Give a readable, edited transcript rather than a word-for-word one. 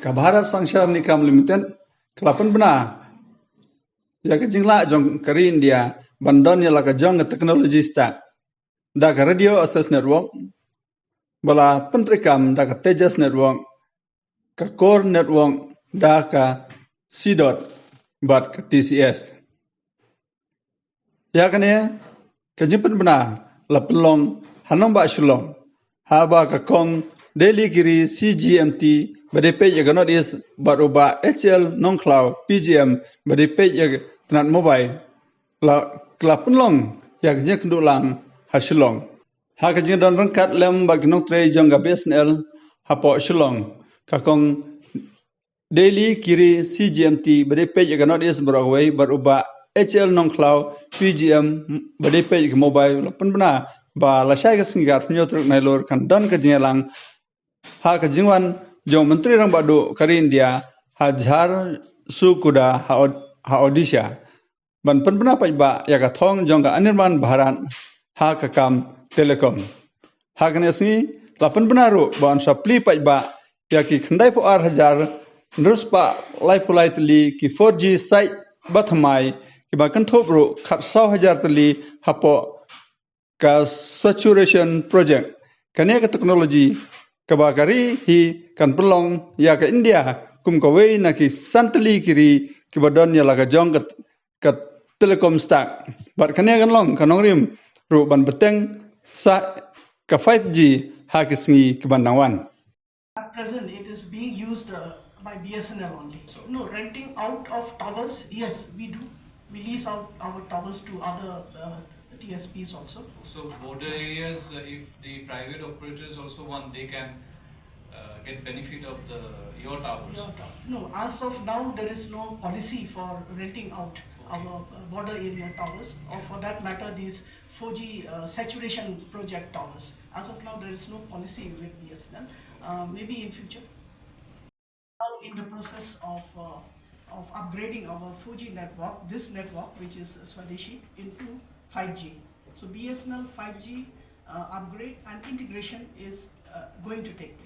ka Bharat Sanchar Nikam Limited kelapan benar ya ke jingla jong kari India bandon ya la ka jong teknologi stack da ka radio access network bala pentrikam da ka Tejas network ka core network da ka C.dot bat ka TCS ya kane ka jimpen benar la pelong hanong ba shulong haba ka kong daily kiri CGMT badepej ya ganot is baruba HL non-cloud PGM badepej ya tenat mobile la penlong ya kajing kendulang hasilong ha kajing don rangkat lem baginong tre jongga BSNL hapo shilong kakong daily kiri CGMT badepej ya ganot is barawai baruba HL non-cloud PGM badepej ya mobile la penbena ba la syai ka singat penyotruk nailor kan don kajing lang ha kajingwan jong menteri rang badu kari India hajar sukuda ha Odisha ban penbena pajba ya ka thong jong ka Anirban Bharat ha ka kam telekom ha kane singi la penbena ru ban sapli pajba ya ki khandai po ar hajar nruspa lai pulai tli ki 4G site bathamai ki ba kan thop ru khat 100,000 tli hapo ka saturation project kane ka teknologi kabakari hi kan pelong ya ke India kum kawai na ki santli kiri ki badon ya laga jong ka telekom stack bat kane kan long kanong rim ru ban beteng sa ka 5G ha ki singi ki bandangwan. At present, it is being used by BSNL only. So, no, renting out of towers, yes, we do. We lease out our towers to other TSPs also. So, border areas, if the private operators also want, they can get benefit of your towers? No, as of now, there is no policy for renting out our border area towers, or for that matter, these 4G saturation project towers. As of now, there is no policy with BSNL. Maybe in future. Now in the process of upgrading our 4G network, this network which is Swadeshi, into 5G. So BSNL 5G upgrade and integration is going to take place.